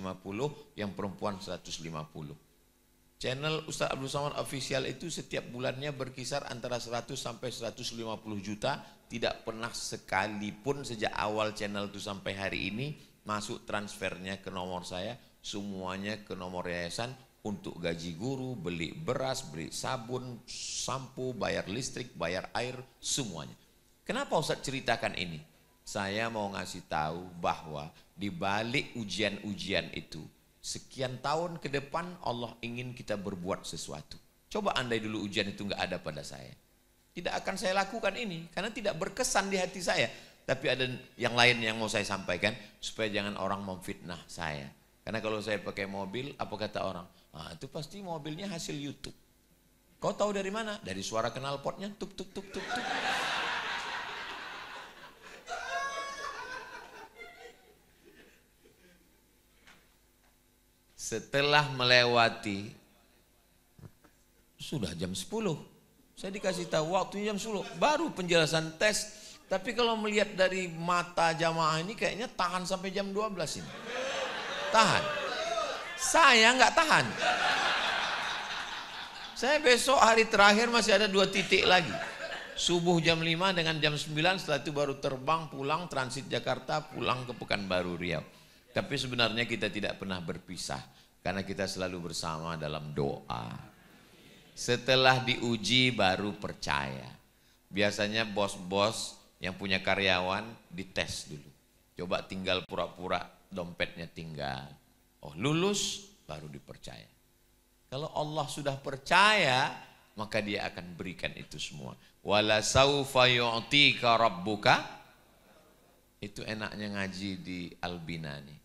yang perempuan 150. Channel Ustaz Abdul Somad Official itu setiap bulannya berkisar antara 100 sampai 150 juta, tidak pernah sekalipun sejak awal channel itu sampai hari ini masuk transfernya ke nomor saya, semuanya ke nomor yayasan, untuk gaji guru, beli beras, beli sabun, sampo, bayar listrik, bayar air, semuanya. Kenapa Ustaz ceritakan ini? Saya mau ngasih tahu bahwa di balik ujian-ujian itu, sekian tahun ke depan Allah ingin kita berbuat sesuatu. Coba andai dulu ujian itu nggak ada pada saya, tidak akan saya lakukan ini, karena tidak berkesan di hati saya. Tapi ada yang lain yang mau saya sampaikan, supaya jangan orang memfitnah saya. Karena kalau saya pakai mobil, apa kata orang? Ah, itu pasti mobilnya hasil YouTube. Kau tahu dari mana? Dari suara knalpotnya, tuk tuk tuk tuk tuk. Setelah melewati, sudah jam 10, saya dikasih tahu waktunya jam 10, baru penjelasan tes. Tapi kalau melihat dari mata jamaah ini kayaknya tahan sampai jam 12 ini. Tahan. Saya nggak tahan. Saya besok hari terakhir masih ada 2 titik lagi. Subuh jam 5 dengan jam 9, setelah itu baru terbang pulang transit Jakarta, pulang ke Pekanbaru Riau. Tapi sebenarnya kita tidak pernah berpisah, karena kita selalu bersama dalam doa. Setelah diuji baru percaya. Biasanya bos-bos yang punya karyawan dites dulu. Coba tinggal pura-pura dompetnya tinggal. Oh, lulus baru dipercaya. Kalau Allah sudah percaya, maka dia akan berikan itu semua. Wala saufa yu'tika rabbuka. Itu enaknya ngaji di Albina nih.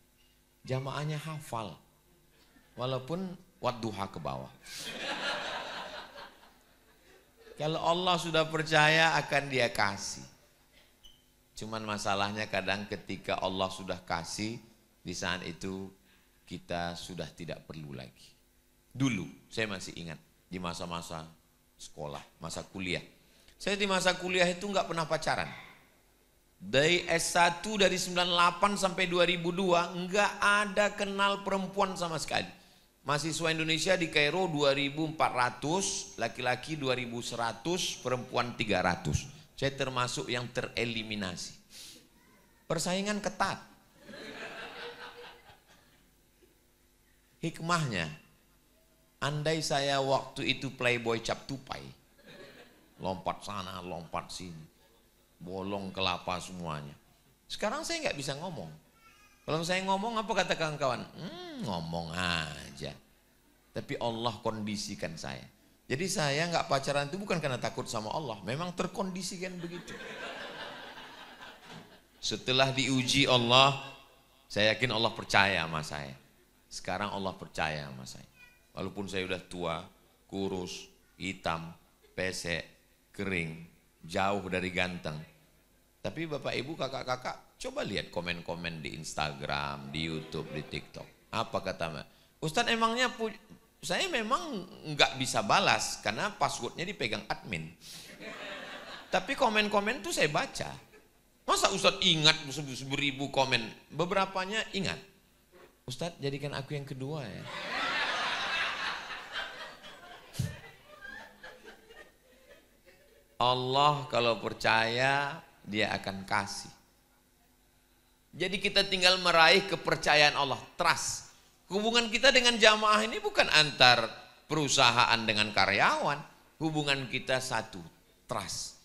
Jamaahnya hafal. Walaupun wadduha ke bawah. Kalau Allah sudah percaya akan dia kasih. Cuman masalahnya kadang ketika Allah sudah kasih, di saat itu kita sudah tidak perlu lagi. Dulu saya masih ingat di masa-masa sekolah, masa kuliah. Saya di masa kuliah itu nggak pernah pacaran. Dari S1 dari 98 sampai 2002 nggak ada kenal perempuan sama sekali. Mahasiswa Indonesia di Kairo 2.400, laki-laki 2.100, perempuan 300. Saya termasuk yang tereliminasi. Persaingan ketat. Hikmahnya, andai saya waktu itu playboy cap tupai, lompat sana, lompat sini, bolong kelapa semuanya. Sekarang saya nggak bisa ngomong. Kalau saya ngomong, apa kata kawan-kawan? Ngomong aja. Tapi Allah kondisikan saya. Jadi saya nggak pacaran itu bukan karena takut sama Allah, memang terkondisikan begitu. Setelah diuji Allah, saya yakin Allah percaya sama saya. Sekarang Allah percaya sama saya. Walaupun saya udah tua, kurus, hitam, pesek, kering, jauh dari ganteng. Tapi Bapak Ibu, kakak-kakak, coba lihat komen-komen di Instagram, di YouTube, di TikTok. Apa kata Mbak? Ustadz, emangnya saya memang nggak bisa balas karena passwordnya dipegang admin. Tapi komen-komen tuh saya baca. Masa Ustadz ingat 1000 komen? Beberapanya ingat. Ustadz, jadikan aku yang kedua ya. Allah kalau percaya, dia akan kasih. Jadi kita tinggal meraih kepercayaan Allah, trust. Hubungan kita dengan jamaah ini bukan antar perusahaan dengan karyawan. Hubungan kita satu, trust.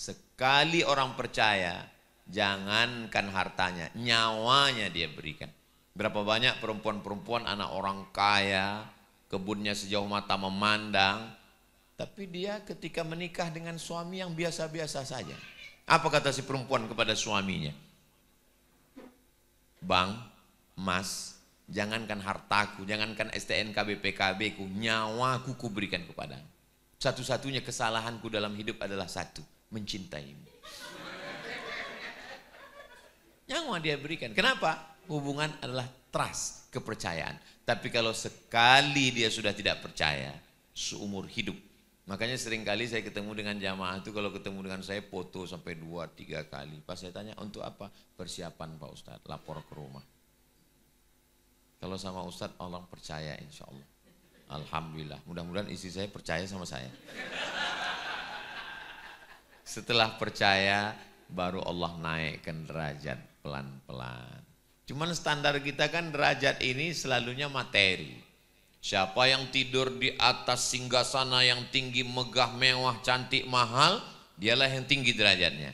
Sekali orang percaya, jangankan hartanya, nyawanya dia berikan. Berapa banyak perempuan-perempuan anak orang kaya, kebunnya sejauh mata memandang, tapi dia ketika menikah dengan suami yang biasa-biasa saja. Apa kata si perempuan kepada suaminya? Bang, Mas, jangankan hartaku, jangankan STNK BPKB ku, nyawaku ku berikan kepadamu. Satu-satunya kesalahanku dalam hidup adalah satu, mencintaimu. Nyawa dia berikan. Kenapa? Hubungan adalah trust, kepercayaan. Tapi kalau sekali dia sudah tidak percaya, seumur hidup. Makanya seringkali saya ketemu dengan jamaah itu, kalau ketemu dengan saya foto sampai 2-3 kali. Pas saya tanya, untuk apa? Persiapan Pak Ustadz, lapor ke rumah. Kalau sama Ustadz, Allah percaya insya Allah. Alhamdulillah, mudah-mudahan istri saya percaya sama saya. Setelah percaya, baru Allah naikkan derajat pelan-pelan. Cuman standar kita kan derajat ini selalunya materi. Siapa yang tidur di atas singgasana yang tinggi, megah, mewah, cantik, mahal, dialah yang tinggi derajatnya.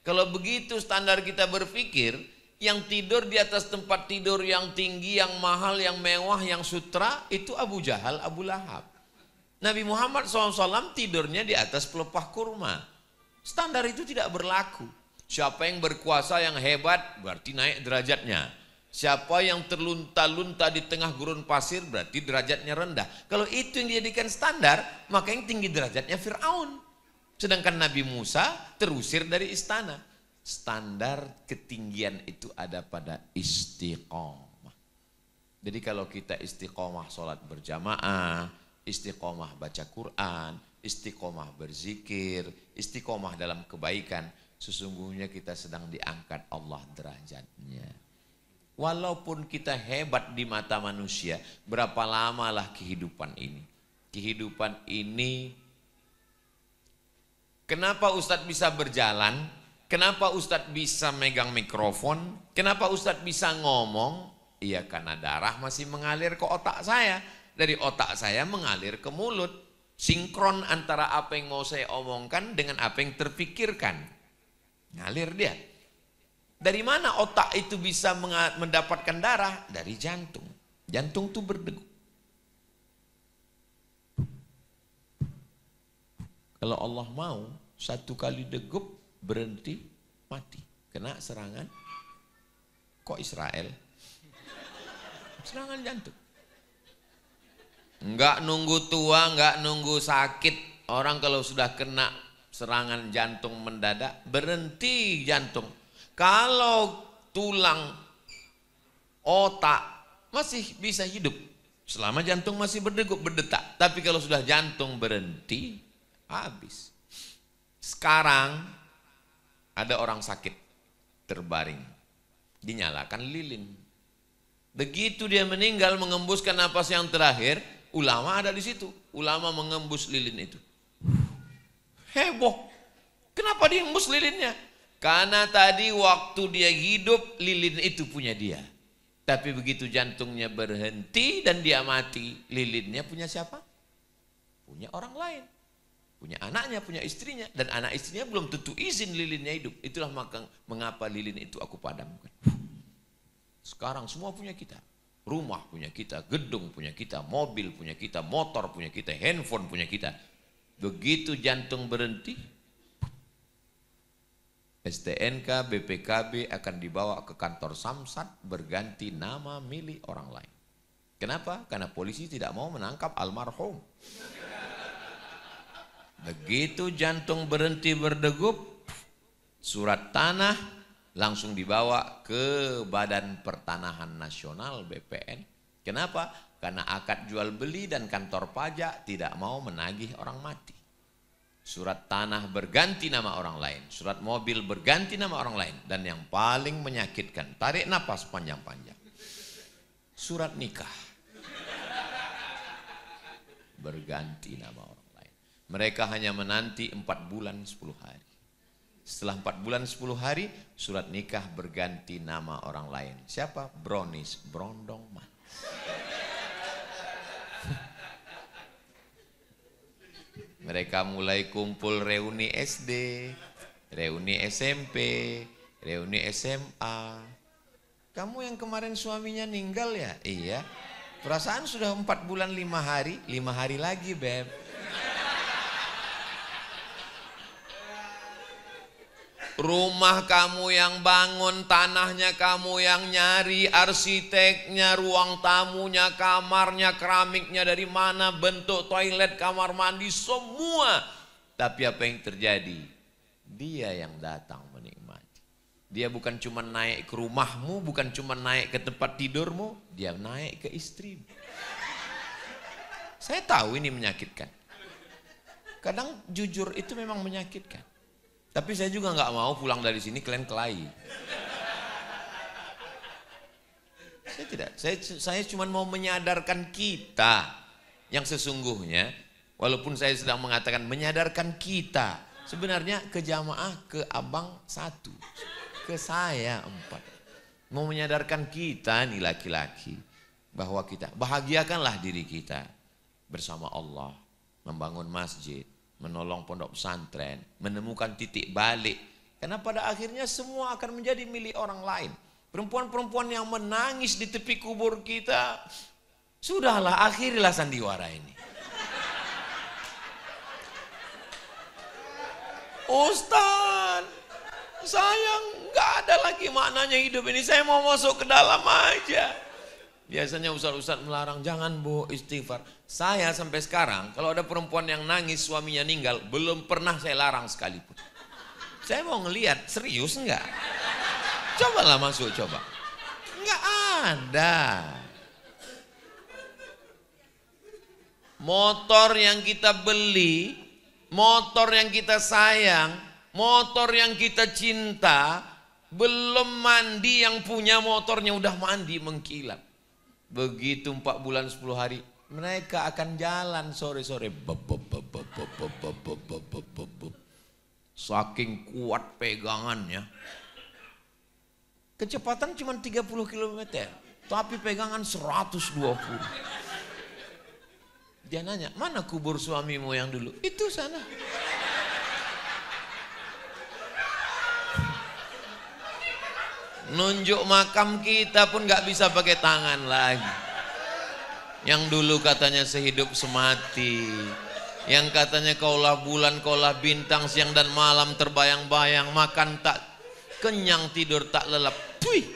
Kalau begitu standar kita berpikir, yang tidur di atas tempat tidur yang tinggi, yang mahal, yang mewah, yang sutra, itu Abu Jahal, Abu Lahab. Nabi Muhammad SAW tidurnya di atas pelepah kurma. Standar itu tidak berlaku. Siapa yang berkuasa yang hebat berarti naik derajatnya. Siapa yang terlunta-lunta di tengah gurun pasir berarti derajatnya rendah. Kalau itu yang dijadikan standar, maka yang tinggi derajatnya Fir'aun. Sedangkan Nabi Musa terusir dari istana. Standar ketinggian itu ada pada istiqomah. Jadi kalau kita istiqomah sholat berjamaah, istiqomah baca Quran, istiqomah berzikir, istiqomah dalam kebaikan, sesungguhnya kita sedang diangkat Allah derajatnya. Walaupun kita hebat di mata manusia, berapa lamalah kehidupan ini? Kehidupan ini, kenapa Ustadz bisa berjalan? Kenapa Ustadz bisa megang mikrofon? Kenapa Ustadz bisa ngomong? Iya, karena darah masih mengalir ke otak saya. Dari otak saya mengalir ke mulut. Sinkron antara apa yang mau saya omongkan dengan apa yang terpikirkan. Ngalir dia. Dari mana otak itu bisa mendapatkan darah? Dari jantung. Jantung itu berdegup. Kalau Allah mau, satu kali degup berhenti, mati. Kena serangan. Kok Israel? Serangan jantung. Enggak nunggu tua, enggak nunggu sakit. Orang kalau sudah kena serangan jantung mendadak, berhenti jantung. Kalau tulang, otak masih bisa hidup selama jantung masih berdegup, berdetak. Tapi kalau sudah jantung berhenti, habis. Sekarang ada orang sakit terbaring, dinyalakan lilin. Begitu dia meninggal mengembuskan napas yang terakhir, ulama ada di situ. Ulama mengembus lilin itu. Heboh. Kenapa dia ngembus lilinnya? Karena tadi waktu dia hidup, lilin itu punya dia. Tapi begitu jantungnya berhenti dan dia mati, lilinnya punya siapa? Punya orang lain. Punya anaknya, punya istrinya. Dan anak istrinya belum tentu izin lilinnya hidup. Itulah mengapa lilin itu aku padamkan. Sekarang semua punya kita. Rumah punya kita, gedung punya kita, mobil punya kita, motor punya kita, handphone punya kita. Begitu jantung berhenti, STNK BPKB akan dibawa ke kantor Samsat berganti nama milik orang lain. Kenapa? Karena polisi tidak mau menangkap almarhum. Begitu jantung berhenti berdegup, surat tanah langsung dibawa ke Badan Pertanahan Nasional BPN. Kenapa? Karena akad jual beli dan kantor pajak tidak mau menagih orang mati. Surat tanah berganti nama orang lain, surat mobil berganti nama orang lain, dan yang paling menyakitkan, tarik napas panjang-panjang, surat nikah berganti nama orang lain. Mereka hanya menanti 4 bulan 10 hari. Setelah 4 bulan 10 hari, surat nikah berganti nama orang lain. Siapa? Brownies, Brondong Mas. Mereka mulai kumpul reuni SD, reuni SMP, reuni SMA. Kamu yang kemarin suaminya meninggal ya? Iya. Perasaan sudah 4 bulan 5 hari, 5 hari lagi Beb. Rumah kamu yang bangun, tanahnya kamu yang nyari, arsiteknya, ruang tamunya, kamarnya, keramiknya dari mana, bentuk toilet, kamar mandi, semua. Tapi apa yang terjadi? Dia yang datang menikmati. Dia bukan cuma naik ke rumahmu, bukan cuma naik ke tempat tidurmu, dia naik ke istrimu. Saya tahu ini menyakitkan. Kadang jujur itu memang menyakitkan. Tapi saya juga nggak mau pulang dari sini kalian kelahi. Saya tidak. Saya cuma mau menyadarkan kita yang sesungguhnya. Walaupun saya sedang mengatakan menyadarkan kita, sebenarnya ke jamaah, ke abang 1, ke saya 4. Mau menyadarkan kita nih laki-laki bahwa kita bahagiakanlah diri kita bersama Allah, membangun masjid, menolong pondok pesantren, menemukan titik balik. Karena pada akhirnya semua akan menjadi milik orang lain. Perempuan-perempuan yang menangis di tepi kubur kita, sudahlah, akhirilah sandiwara ini. Ustaz, sayang, nggak ada lagi maknanya hidup ini. Saya mau masuk ke dalam aja. Biasanya ustaz-ustaz melarang, jangan bu, istighfar. Saya sampai sekarang kalau ada perempuan yang nangis suaminya meninggal, belum pernah saya larang sekalipun. Saya mau ngelihat, serius enggak? Cobalah masuk, coba. Enggak ada. Motor yang kita beli, motor yang kita sayang, motor yang kita cinta, belum mandi yang punya motornya udah mandi mengkilat. Begitu 4 bulan 10 hari mereka akan jalan sore-sore. Saking kuat pegangannya. Kecepatan cuma 30 km, tapi pegangan 120. Dia nanya, mana kubur suamimu yang dulu? Itu sana. Nunjuk makam kita pun gak bisa pakai tangan lagi. Yang dulu katanya sehidup semati, yang katanya kaulah bulan, kaulah bintang, siang dan malam terbayang-bayang, makan tak kenyang, tidur tak lelap. Puih.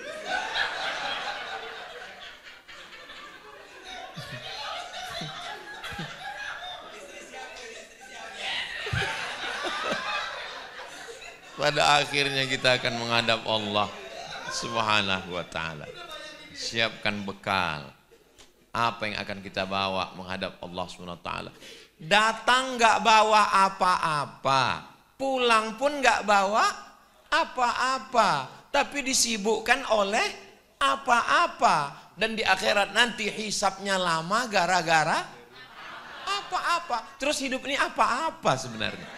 Pada akhirnya kita akan menghadap Allah Subhanahu wa ta'ala. Siapkan bekal. Apa yang akan kita bawa menghadap Allah Subhanahu wa ta'ala. Datang gak bawa apa-apa, pulang pun gak bawa apa-apa, tapi disibukkan oleh apa-apa. Dan di akhirat nanti hisapnya lama gara-gara apa-apa. Terus hidup ini apa-apa sebenarnya.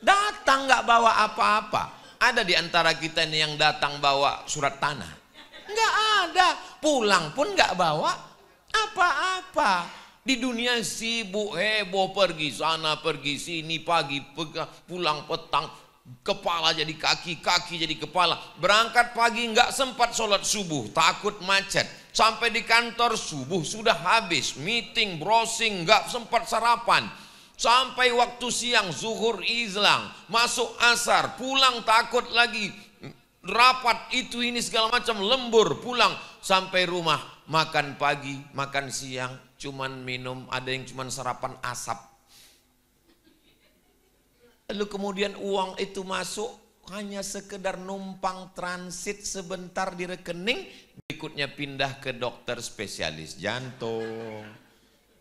Datang gak bawa apa-apa. Ada di antara kita ini yang datang bawa surat tanah? Enggak ada. Pulang pun enggak bawa apa-apa. Di dunia sibuk, heboh, pergi sana, pergi sini, pagi, pulang petang, kepala jadi kaki, kaki jadi kepala. Berangkat pagi enggak sempat sholat subuh, takut macet. Sampai di kantor subuh sudah habis, meeting, browsing, enggak sempat sarapan. Sampai waktu siang zuhur hilang, masuk asar, pulang takut lagi, rapat itu ini segala macam, lembur, pulang sampai rumah, makan pagi, makan siang, cuman minum, ada yang cuman sarapan asap. Lalu kemudian uang itu masuk hanya sekedar numpang transit sebentar di rekening, berikutnya pindah ke dokter spesialis jantung,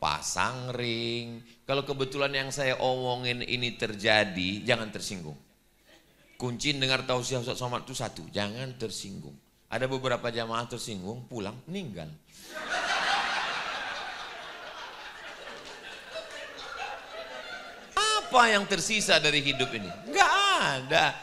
pasang ring. Kalau kebetulan yang saya omongin ini terjadi, jangan tersinggung. Kunci dengar tausiah Ustaz Somad itu 1, jangan tersinggung. Ada beberapa jamaah tersinggung, pulang meninggal. Apa yang tersisa dari hidup ini? Enggak ada.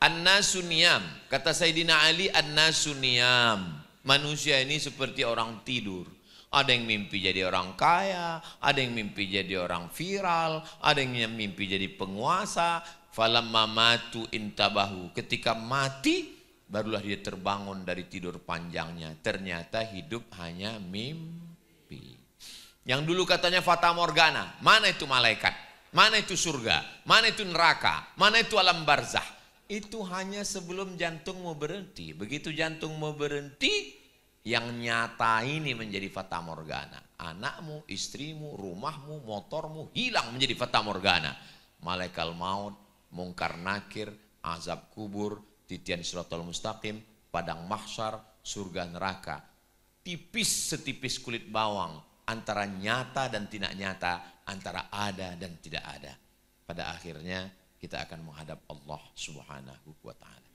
An-nasu niyam, kata Sayyidina Ali, an-nasu niyam. Manusia ini seperti orang tidur. Ada yang mimpi jadi orang kaya, ada yang mimpi jadi orang viral, ada yang mimpi jadi penguasa. Falamma matu intabahu. Ketika mati, barulah dia terbangun dari tidur panjangnya. Ternyata hidup hanya mimpi. Yang dulu katanya fata morgana, mana itu malaikat? Mana itu surga? Mana itu neraka? Mana itu alam barzah? Itu hanya sebelum jantung mau berhenti. Begitu jantung mau berhenti, yang nyata ini menjadi fata morgana. Anakmu, istrimu, rumahmu, motormu hilang menjadi fata morgana. Malaikat maut, mungkar nakir, azab kubur, titian siratal mustaqim, padang mahsyar, surga neraka. Tipis setipis kulit bawang, antara nyata dan tidak nyata, antara ada dan tidak ada. Pada akhirnya kita akan menghadap Allah Subhanahu wa ta'ala.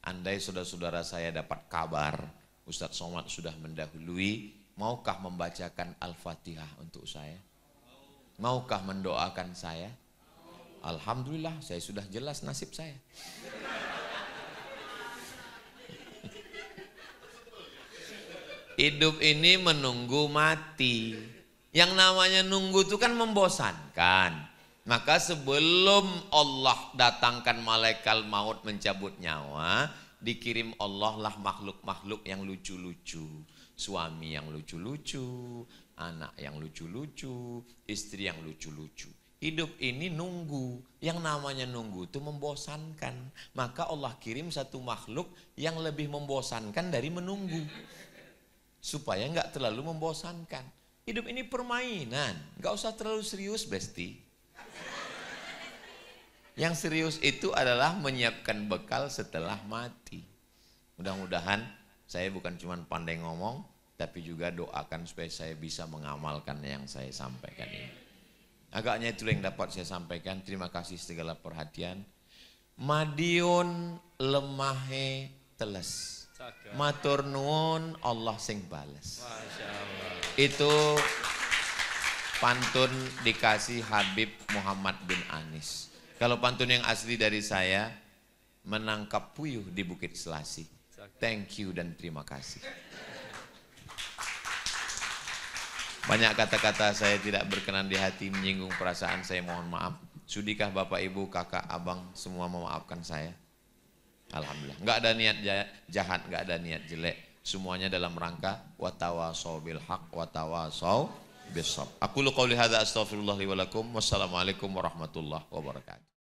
Andai saudara-saudara saya dapat kabar Ustadz Somad sudah mendahului, maukah membacakan Al-Fatihah untuk saya? Maukah mendoakan saya? Alhamdulillah, saya sudah jelas nasib saya. Hidup ini menunggu mati. Yang namanya nunggu itu kan membosankan. Maka sebelum Allah datangkan malaikat maut mencabut nyawa, dikirim Allah lah makhluk-makhluk yang lucu-lucu. Suami yang lucu-lucu, anak yang lucu-lucu, istri yang lucu-lucu. Hidup ini nunggu. Yang namanya nunggu itu membosankan. Maka Allah kirim satu makhluk yang lebih membosankan dari menunggu. Supaya nggak terlalu membosankan. Hidup ini permainan. Nggak usah terlalu serius, Besti. Yang serius itu adalah menyiapkan bekal setelah mati. Mudah-mudahan saya bukan cuma pandai ngomong, tapi juga doakan supaya saya bisa mengamalkan yang saya sampaikan ini. Agaknya itu yang dapat saya sampaikan. Terima kasih segala perhatian. Madiun lemahe teles. Matur nuwun Allah sing bales. Itu pantun dikasih Habib Muhammad bin Anis. Kalau pantun yang asli dari saya, menangkap puyuh di Bukit Selasi. Thank you dan terima kasih. Banyak kata-kata saya tidak berkenan di hati, menyinggung perasaan saya, mohon maaf. Sudikah Bapak Ibu, kakak, abang semua memaafkan saya? Alhamdulillah. Enggak ada niat jahat, enggak ada niat jelek. Semuanya dalam rangka watawasau bil haq watawasau bis sabr. Aku qouli hadza astaghfirullah li wa lakum. Wassalamualaikum warahmatullahi wabarakatuh.